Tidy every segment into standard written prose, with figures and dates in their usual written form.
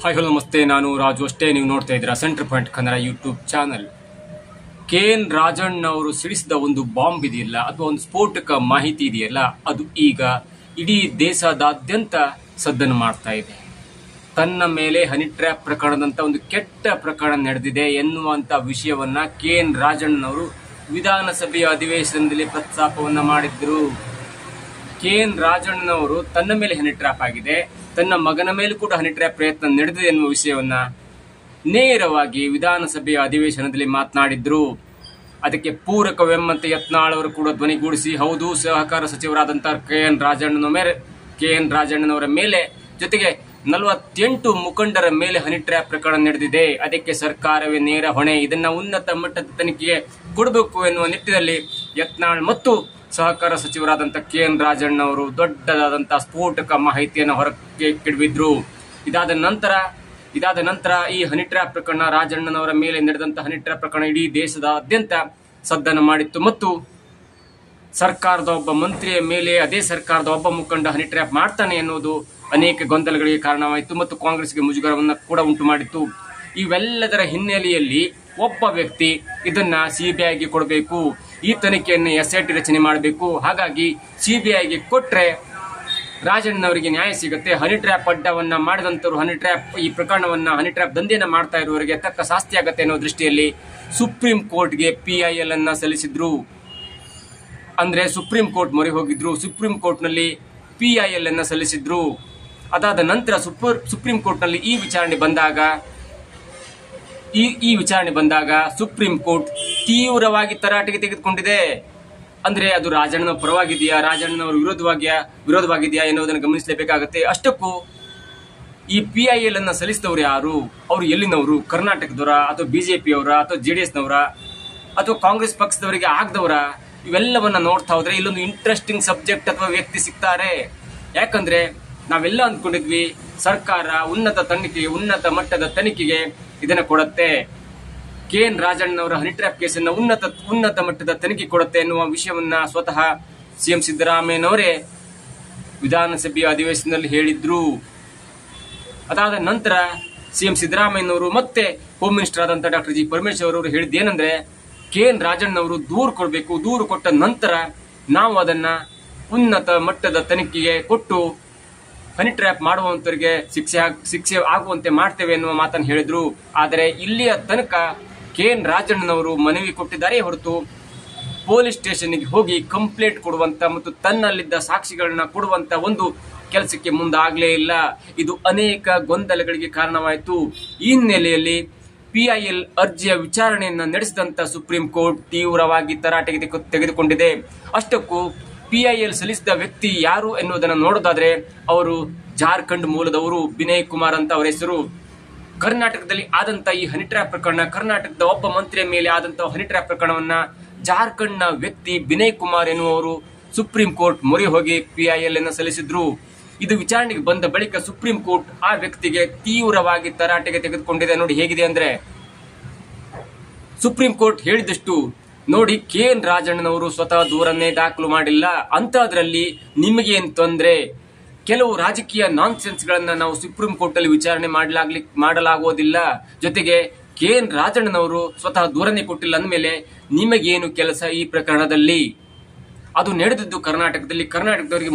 Hi hello ನಮಸ್ತೆ, ನಾನು ರಾಜು. ಅಷ್ಟೇ ನೀವು ನೋಡ್ತಾ ಇದ್ದೀರಾ centre point Kannada YouTube channel. KN Rajanna ಅವರು ಸಿಡಿಸಿದ ಒಂದು ಬಾಂಬ್ ಇದೆಯಲ್ಲ, ಅಥವಾ ಒಂದು ಸ್ಫೋಟಕ ಮಾಹಿತಿ ಇದೆಯಲ್ಲ, ಅದು ಈಗ ಇಡೀ ದೇಶದಾದ್ಯಂತ ಸದ್ದನ್ನು ಮಾಡ್ತಾ ಇದೆ. ತನ್ನ ಮೇಲೆ ಹನಿ ಟ್ರ್ಯಾಪ್ ಪ್ರಕರಣದಂತ ಒಂದು ಕೆಟ್ಟ ಪ್ರಕರಣ ನಡೆದಿದೆ ಎನ್ನುವಂತ ವಿಷಯವನ್ನ KN ರಾಜಣ್ಣನವರು ವಿಧಾನಸಭೆಯ ಅಧಿವೇಶನದಲ್ಲಿ ಪ್ರಸ್ತಾಪವನ್ನ ಮಾಡಿದ್ರು. KN ರಾಜಣ್ಣನವರು ತನ್ನ ಮೇಲೆ ಹನಿ ಟ್ರ್ಯಾಪ್ ಆಗಿದೆ, ತನ್ನ ಮಗನ ಮೇಲೂ ಕೂಡ ಹನಿ ಟ್ರ್ಯಾಪ್ ಪ್ರಯತ್ನ ನಡೆದಿದೆ ಎನ್ನುವ ವಿಷಯವನ್ನ ನೇರವಾಗಿ ವಿಧಾನಸಭೆಯ ಅಧಿವೇಶನದಲ್ಲಿ ಮಾತನಾಡಿದ್ರು. ಅದಕ್ಕೆ ಪೂರಕವೆಂಬಂತೆ ಯತ್ನಾಳ್ ಅವರು ಕೂಡ ಧ್ವನಿಗೂಡಿಸಿ, ಹೌದು, ಸಹಕಾರ ಸಚಿವರಾದಂತಹ KN ರಾಜಣ್ಣನವರ ಮೇಲೆ ಜೊತೆಗೆ 48 ಮುಖಂಡರ ಮೇಲೆ ಹನಿ ಟ್ರ್ಯಾಪ್ ಪ್ರಕರಣ ನಡೆದಿದೆ, ಅದಕ್ಕೆ ಸರ್ಕಾರವೇ ನೇರ ಹೊಣೆ, ಇದನ್ನ ಉನ್ನತ ಮಟ್ಟದ ತನಿಖೆಗೆ ಕೊಡಬೇಕು ಎನ್ನುವ ನಿಟ್ಟಿನಲ್ಲಿ ಯತ್ನಾಳ್ ಮತ್ತು ಸಹಕಾರ ಸಚಿವರಾದಂತಹ KN ರಾಜಣ್ಣ ಅವರು ದೊಡ್ಡದಾದಂತಹ ಸ್ಫೋಟಕ ಮಾಹಿತಿಯನ್ನು ಹೊರಗೆ ಕೆಡವಿದ್ರು. ಇದಾದ ನಂತರ ಈ ಹನಿ ಟ್ರ್ಯಾಪ್ ಪ್ರಕರಣ, ರಾಜಣ್ಣನವರ ಮೇಲೆ ನಡೆದಂತಹ ಹನಿ ಟ್ರ್ಯಾಪ್ ಪ್ರಕರಣ ಇಡೀ ದೇಶದಾದ್ಯಂತ ಸದ್ದನ್ನು ಮಾಡಿತ್ತು. ಮತ್ತು ಸರ್ಕಾರದ ಒಬ್ಬ ಮಂತ್ರಿಯ ಮೇಲೆ ಅದೇ ಸರ್ಕಾರದ ಒಬ್ಬ ಮುಖಂಡ ಹನಿ ಟ್ರ್ಯಾಪ್ ಮಾಡ್ತಾನೆ ಎನ್ನುವುದು ಅನೇಕ ಗೊಂದಲಗಳಿಗೆ ಕಾರಣವಾಯಿತು ಮತ್ತು ಕಾಂಗ್ರೆಸ್ಗೆ ಮುಜುಗರವನ್ನು ಕೂಡ ಉಂಟು ಮಾಡಿತ್ತು. ಇವೆಲ್ಲದರ ಹಿನ್ನೆಲೆಯಲ್ಲಿ ಒಬ್ಬ ವ್ಯಕ್ತಿ ಇದನ್ನ CBIಗೆ ಕೊಡಬೇಕು, ಈ ತನಿಖೆಯನ್ನು SIT ರಚನೆ ಮಾಡಬೇಕು. ಹಾಗಾಗಿ CBIಗೆ ಕೊಟ್ರೆ ರಾಜಣ್ಣನವರಿಗೆ ನ್ಯಾಯ ಸಿಗುತ್ತೆ. ಹನಿ ಟ್ರ್ಯಾಪ್ ಅಡ್ಡವನ್ನ ಮಾಡಿದಂತವರು, ಈ ಪ್ರಕರಣವನ್ನ ಹನಿ ಟ್ರ್ಯಾಪ್ ದಂಧೆಯನ್ನ ಮಾಡ್ತಾ ಇರುವವರಿಗೆ ತಕ್ಕ ಶಾಸ್ತಿ ಆಗತ್ತೆ ಅನ್ನೋ ದೃಷ್ಟಿಯಲ್ಲಿ ಸುಪ್ರೀಂ ಕೋರ್ಟ್ಗೆ PIL ಅನ್ನ ಸಲ್ಲಿಸಿದ್ರು. ಅಂದ್ರೆ ಸುಪ್ರೀಂ ಕೋರ್ಟ್ ಮೊರೆ ಹೋಗಿದ್ರು. ಸುಪ್ರೀಂ ಕೋರ್ಟ್ ನಲ್ಲಿ PIL ಅನ್ನ ಸಲ್ಲಿಸಿದ್ರು. ಅದಾದ ನಂತರ ಸುಪ್ರೀಂ ಕೋರ್ಟ್ ನಲ್ಲಿ ಈ ವಿಚಾರಣೆ ಬಂದಾಗ ಸುಪ್ರೀಂ ಕೋರ್ಟ್ ತೀವ್ರವಾಗಿ ತರಾಟೆಗೆ ತೆಗೆದುಕೊಂಡಿದೆ. ಅಂದ್ರೆ ಅದು ರಾಜಣ್ಣನ ಪರವಾಗಿದೆಯಾ, ರಾಜಣ್ಣನವರು ವಿರೋಧವಾಗಿದೆಯಾ ಎನ್ನುವುದನ್ನು ಗಮನಿಸಲೇಬೇಕಾಗುತ್ತೆ. ಅಷ್ಟಕ್ಕೂ ಈ PIL ಅನ್ನ ಸಲ್ಲಿಸಿದವರು ಯಾರು, ಅವರು ಎಲ್ಲಿನವರು, ಕರ್ನಾಟಕದವರ ಅಥವಾ BJP-ಯವರ ಅಥವಾ JDS-ನವರ ಅಥವಾ ಕಾಂಗ್ರೆಸ್ ಪಕ್ಷದವರಿಗೆ ಆಗದವರ, ಇವೆಲ್ಲವನ್ನ ನೋಡ್ತಾ ಹೋದ್ರೆ ಇಲ್ಲೊಂದು ಇಂಟ್ರೆಸ್ಟಿಂಗ್ ಸಬ್ಜೆಕ್ಟ್ ಅಥವಾ ವ್ಯಕ್ತಿ ಸಿಗ್ತಾರೆ. ಯಾಕಂದ್ರೆ ನಾವೆಲ್ಲ ಅಂದ್ಕೊಂಡಿದ್ವಿ ಸರ್ಕಾರ ಉನ್ನತ ಮಟ್ಟದ ತನಿಖೆಗೆ ಇದನ್ನ ಕೊಡುತ್ತೆ, KN ರಾಜಣ್ಣನವರ ಹನಿ ಟ್ರ್ಯಾಪ್ ಕೇಸನ್ನ ಉನ್ನತ ಮಟ್ಟದ ತನಿಖೆ ಕೊಡುತ್ತೆ ಎನ್ನುವ ವಿಷಯವನ್ನ ಸ್ವತಃ CM ಸಿದ್ದರಾಮಯ್ಯನವರೇ ವಿಧಾನಸಭೆಯ ಅಧಿವೇಶನದಲ್ಲಿ ಹೇಳಿದ್ರು. ಅದಾದ ನಂತರ CM ಸಿದ್ದರಾಮಯ್ಯನವರು ಮತ್ತೆ ಹೋಮ್ ಮಿನಿಸ್ಟರ್ ಆದಂತಹ ಡಾಕ್ಟರ್ G ಪರಮೇಶ್ವರ್ ಅವರು ಹೇಳಿದ್ದೇನೆಂದ್ರೆ, KN ರಾಜಣ್ಣನವರು ದೂರು ಕೊಡಬೇಕು, ದೂರು ಕೊಟ್ಟ ನಂತರ ನಾವು ಅದನ್ನ ಉನ್ನತ ಮಟ್ಟದ ತನಿಖೆಗೆ ಕೊಟ್ಟು ಹನಿ ಟ್ರ್ಯಾಪ್ ಮಾಡುವಂತವರಿಗೆ ಶಿಕ್ಷೆ ಆಗುವಂತೆ ಮಾಡ್ತೇವೆ ಎನ್ನುವ ಮಾತನ್ನು ಹೇಳಿದ್ರು. ಆದರೆ ಇಲ್ಲಿಯ ತನಕ KN ರಾಜಣ್ಣನವರು ಮನವಿ ಕೊಟ್ಟಿದ್ದಾರೆ ಹೊರತು ಪೊಲೀಸ್ ಸ್ಟೇಷನ್ಗೆ ಹೋಗಿ ಕಂಪ್ಲೇಂಟ್ ಕೊಡುವಂತ ಮತ್ತು ತನ್ನಲ್ಲಿದ್ದ ಸಾಕ್ಷಿಗಳನ್ನ ಕೊಡುವಂತ ಒಂದು ಕೆಲಸಕ್ಕೆ ಮುಂದಾಗಲೇ ಇಲ್ಲ. ಇದು ಅನೇಕ ಗೊಂದಲಗಳಿಗೆ ಕಾರಣವಾಯಿತು. ಈ ಹಿನ್ನೆಲೆಯಲ್ಲಿ PIL ಅರ್ಜಿಯ ವಿಚಾರಣೆಯನ್ನ ನಡೆಸಿದಂತ ಸುಪ್ರೀಂ ಕೋರ್ಟ್ ತೀವ್ರವಾಗಿ ತರಾಟೆಗೆ ತೆಗೆದುಕೊಂಡಿದೆ. ಅಷ್ಟಕ್ಕೂ PIL ಸಲ್ಲಿಸಿದ ವ್ಯಕ್ತಿ ಯಾರು ಎನ್ನುವುದನ್ನು ನೋಡೋದಾದ್ರೆ ಅವರು ಜಾರ್ಖಂಡ್ ಮೂಲದವರು, ವಿನಯ್ ಕುಮಾರ್ ಅಂತ ಅವರ ಹೆಸರು. ಕರ್ನಾಟಕದಲ್ಲಿ ಆದಂತ ಈ ಹನಿ ಟ್ರ್ಯಾಪ್ ಪ್ರಕರಣ, ಕರ್ನಾಟಕದ ಒಬ್ಬ ಮಂತ್ರಿಯ ಮೇಲೆ ಆದಂತಹ ಹನಿ ಟ್ರ್ಯಾಪ್ ಪ್ರಕರಣವನ್ನ ಜಾರ್ಖಂಡ್ನ ವ್ಯಕ್ತಿ ವಿನಯ್ ಕುಮಾರ್ ಎನ್ನುವರು ಸುಪ್ರೀಂ ಕೋರ್ಟ್ ಮೊರೆ ಹೋಗಿ PIL ಅನ್ನು ಸಲ್ಲಿಸಿದ್ರು. ಇದು ವಿಚಾರಣೆಗೆ ಬಂದ ಬಳಿಕ ಸುಪ್ರೀಂ ಕೋರ್ಟ್ ಆ ವ್ಯಕ್ತಿಗೆ ತೀವ್ರವಾಗಿ ತರಾಟೆಗೆ ತೆಗೆದುಕೊಂಡಿದೆ. ನೋಡಿ ಹೇಗಿದೆ ಅಂದ್ರೆ, ಸುಪ್ರೀಂ ಕೋರ್ಟ್ ಹೇಳಿದಷ್ಟು ನೋಡಿ, KN ರಾಜಣ್ಣನವರು ಸ್ವತಃ ದೂರನ್ನೇ ದಾಖಲು ಮಾಡಿಲ್ಲ, ಅಂತದ್ರಲ್ಲಿ ನಿಮಗೇನು ತೊಂದ್ರೆ? ಕೆಲವು ರಾಜಕೀಯ ನಾನ್ಸೆನ್ಸ್ ಗಳನ್ನ ನಾವು ಸುಪ್ರೀಂ ಕೋರ್ಟ್ ಅಲ್ಲಿ ವಿಚಾರಣೆ ಮಾಡಲಾಗುವುದಿಲ್ಲ. ಜೊತೆಗೆ KN ರಾಜಣ್ಣನವರು ಸ್ವತಃ ದೂರನ್ನೇ ಕೊಟ್ಟಿಲ್ಲ ಅಂದಮೇಲೆ ನಿಮಗೇನು ಕೆಲಸ ಈ ಪ್ರಕರಣದಲ್ಲಿ? ಅದು ನಡೆದಿದ್ದು ಕರ್ನಾಟಕದವರಿಗೆ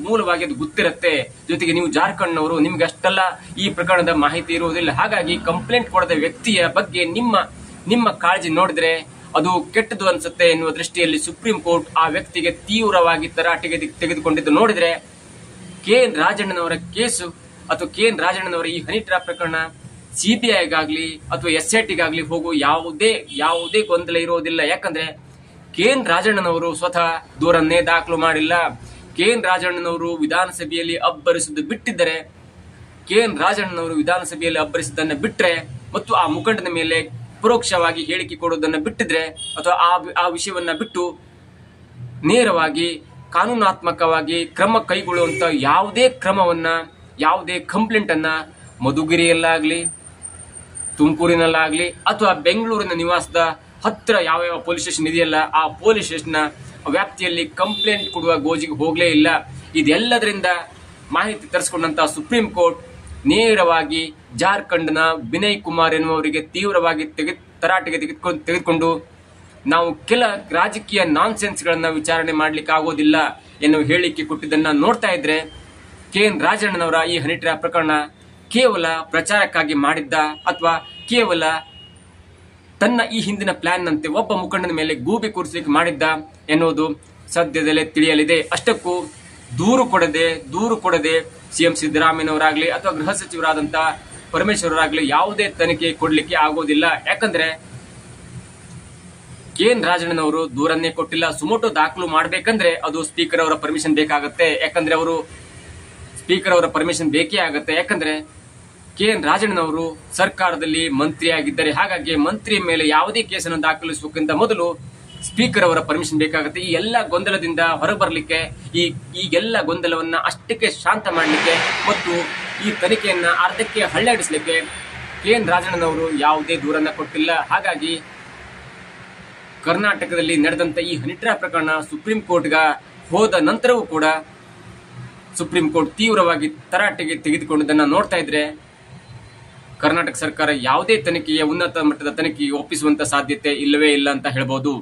ಮೂಲವಾಗಿ ಅದು ಗೊತ್ತಿರುತ್ತೆ. ಜೊತೆಗೆ ನೀವು ಜಾರ್ಖಂಡ್ನವರು, ನಿಮ್ಗೆ ಅಷ್ಟೆಲ್ಲ ಈ ಪ್ರಕರಣದ ಮಾಹಿತಿ ಇರುವುದಿಲ್ಲ. ಹಾಗಾಗಿ ಕಂಪ್ಲೇಂಟ್ ಕೊಡದ ವ್ಯಕ್ತಿಯ ಬಗ್ಗೆ ನಿಮ್ಮ ಕಾಳಜಿ ನೋಡಿದ್ರೆ ಅದು ಕೆಟ್ಟದು ಅನ್ಸುತ್ತೆ ಎನ್ನುವ ದೃಷ್ಟಿಯಲ್ಲಿ ಸುಪ್ರೀಂ ಕೋರ್ಟ್ ಆ ವ್ಯಕ್ತಿಗೆ ತೀವ್ರವಾಗಿ ತರಾಟೆಗೆ ತೆಗೆದುಕೊಂಡಿದ್ದು ನೋಡಿದ್ರೆ, KN ರಾಜಣ್ಣನವರ ಕೇಸು ಅಥವಾ KN ರಾಜಣ್ಣನವರ ಈ ಹನಿ ಟ್ರ್ಯಾಪ್ ಪ್ರಕರಣ CBIಗಾಗ್ಲಿ ಅಥವಾ SITಗಾಗ್ಲಿ ಹೋಗುವ ಯಾವುದೇ ಗೊಂದಲ ಇರುವುದಿಲ್ಲ. ಯಾಕಂದ್ರೆ KN ರಾಜಣ್ಣನವರು ಸ್ವತಃ ದೂರನ್ನೇ ದಾಖಲು ಮಾಡಿಲ್ಲ. KN ರಾಜಣ್ಣನವರು ವಿಧಾನಸಭೆಯಲ್ಲಿ ಅಬ್ಬರಿಸುವುದು ಬಿಟ್ಟಿದ್ದರೆ, KN ರಾಜಣ್ಣನವರು ವಿಧಾನಸಭೆಯಲ್ಲಿ ಅಬ್ಬರಿಸಿದ್ದನ್ನ ಬಿಟ್ರೆ ಮತ್ತು ಆ ಮುಖಂಡನ ಮೇಲೆ ಪರೋಕ್ಷವಾಗಿ ಹೇಳಿಕೆ ಕೊಡುವುದನ್ನು ಬಿಟ್ಟಿದ್ರೆ ಅಥವಾ ಆ ವಿಷಯವನ್ನ ಬಿಟ್ಟು ನೇರವಾಗಿ ಕಾನೂನಾತ್ಮಕವಾಗಿ ಕ್ರಮ ಕೈಗೊಳ್ಳುವಂತ ಯಾವುದೇ ಕಂಪ್ಲೇಂಟ್ ಅನ್ನ ಮಧುಗಿರಿಯಲ್ಲಾಗ್ಲಿ, ತುಮಕೂರಿನಲ್ಲಾಗ್ಲಿ ಅಥವಾ ಬೆಂಗಳೂರಿನ ನಿವಾಸದ ಹತ್ತಿರ ಯಾವ ಪೊಲೀಸ್ ಸ್ಟೇಷನ್ ಇದೆಯಲ್ಲ, ಆ ಪೊಲೀಸ್ ಸ್ಟೇಷನ್ ವ್ಯಾಪ್ತಿಯಲ್ಲಿ ಕಂಪ್ಲೇಂಟ್ ಕೊಡುವ ಗೋಜಿಗೆ ಹೋಗ್ಲೇ ಇಲ್ಲ. ಇದೆಲ್ಲದರಿಂದ ಮಾಹಿತಿ ತರಿಸಿಕೊಂಡಂತಹ ಸುಪ್ರೀಂ ಕೋರ್ಟ್ ನೇರವಾಗಿ ಜಾರ್ಖಂಡ್ನ ವಿನಯ್ ಕುಮಾರ್ ಎನ್ನುವರಿಗೆ ತೀವ್ರವಾಗಿ ತರಾಟೆಗೆ ತೆಗೆದುಕೊಂಡು ನಾವು ಕೆಲ ರಾಜಕೀಯ ನಾನ್ಸೆನ್ಸ್ಗಳನ್ನ ವಿಚಾರಣೆ ಮಾಡ್ಲಿಕ್ಕೆ ಆಗೋದಿಲ್ಲ ಎನ್ನುವ ಹೇಳಿಕೆ ಕೊಟ್ಟಿದ್ದನ್ನ ನೋಡ್ತಾ ಇದ್ರೆ KN ರಾಜಣ್ಣನವರ ಈ ಹನಿ ಟ್ರ್ಯಾಪ್ ಪ್ರಕರಣ ಕೇವಲ ಪ್ರಚಾರಕ್ಕಾಗಿ ಮಾಡಿದ್ದ ಅಥವಾ ಕೇವಲ ತನ್ನ ಈ ಹಿಂದಿನ ಪ್ಲಾನ್ ನಂತೆ ಒಬ್ಬ ಮುಖಂಡನ ಮೇಲೆ ಗೂಬೆ ಕೂರಿಸಲಿಕ್ಕೆ ಮಾಡಿದ್ದ ಎನ್ನುವುದು ಸದ್ಯದಲ್ಲೇ ತಿಳಿಯಲಿದೆ. ಅಷ್ಟಕ್ಕೂ ದೂರು ಕೊಡದೆ ಸಿಎಂ ಸಿದ್ದರಾಮಯ್ಯನವರಾಗ್ಲಿ ಅಥವಾ ಗೃಹ ಸಚಿವರಾದಂತಹ ಪರಮೇಶ್ವರರಾಗ್ಲಿ ಯಾವುದೇ ತನಿಖೆ ಕೊಡ್ಲಿಕ್ಕೆ ಆಗೋದಿಲ್ಲ. ಯಾಕಂದ್ರೆ KN ರಾಜಣ್ಣನವರು ದೂರನ್ನೇ ಕೊಟ್ಟಿಲ್ಲ. ಸುಮೋಟೋ ದಾಖಲು ಮಾಡಬೇಕಂದ್ರೆ ಅದು ಸ್ಪೀಕರ್ ಅವರ ಪರ್ಮಿಷನ್ ಬೇಕಾಗುತ್ತೆ. ಯಾಕಂದ್ರೆ ಸ್ಪೀಕರ್ ಅವರ ಪರ್ಮಿಷನ್ ಬೇಕೇ ಆಗುತ್ತೆ. ಯಾಕಂದ್ರೆ KN ರಾಜಣ್ಣನವರು ಸರ್ಕಾರದಲ್ಲಿ ಮಂತ್ರಿಯಾಗಿದ್ದಾರೆ. ಹಾಗಾಗಿ ಮಂತ್ರಿಯ ಮೇಲೆ ಯಾವುದೇ ಕೇಸನ್ನು ದಾಖಲಿಸುವುದಕ್ಕಿಂತ ಮೊದಲು ಸ್ಪೀಕರ್ ಅವರ ಪರ್ಮಿಷನ್ ಬೇಕಾಗುತ್ತೆ. ಈ ಎಲ್ಲ ಗೊಂದಲದಿಂದ ಹೊರಬರಲಿಕ್ಕೆ, ಈಗೆಲ್ಲ ಗೊಂದಲವನ್ನ ಅಷ್ಟಕ್ಕೆ ಶಾಂತ ಮಾಡಲಿಕ್ಕೆ ಮತ್ತು ಈ ತನಿಖೆಯನ್ನ ಅರ್ಧಕ್ಕೆ ಹಳ್ಳಿಡಿಸಲಿಕ್ಕೆ KN ರಾಜಣ್ಣನವರು ಯಾವುದೇ ದೂರನ್ನ ಕೊಟ್ಟಿಲ್ಲ. ಹಾಗಾಗಿ ಕರ್ನಾಟಕದಲ್ಲಿ ನಡೆದಂತ ಈ ಹನಿ ಟ್ರ್ಯಾಪ್ ಪ್ರಕರಣ ಸುಪ್ರೀಂ ಕೋರ್ಟ್ಗೆ ಹೋದ ನಂತರವೂ ಕೂಡ ಸುಪ್ರೀಂ ಕೋರ್ಟ್ ತೀವ್ರವಾಗಿ ತರಾಟೆಗೆ ತೆಗೆದುಕೊಂಡದನ್ನ ನೋಡ್ತಾ ಇದ್ರೆ ಕರ್ನಾಟಕ ಸರ್ಕಾರ ಯಾವುದೇ ತನಿಖೆಯ ಉನ್ನತ ಮಟ್ಟದ ತನಿಖೆಗೆ ಒಪ್ಪಿಸುವಂತ ಸಾಧ್ಯತೆ ಇಲ್ಲವೇ ಇಲ್ಲ ಅಂತ ಹೇಳ್ಬೋದು.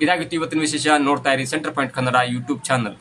ಇದಾಗಿತ್ತು ಇವತ್ತಿನ ವಿಶೇಷ. ನೋಡ್ತಾ ಇರಿ centre point Kannada YouTube channel.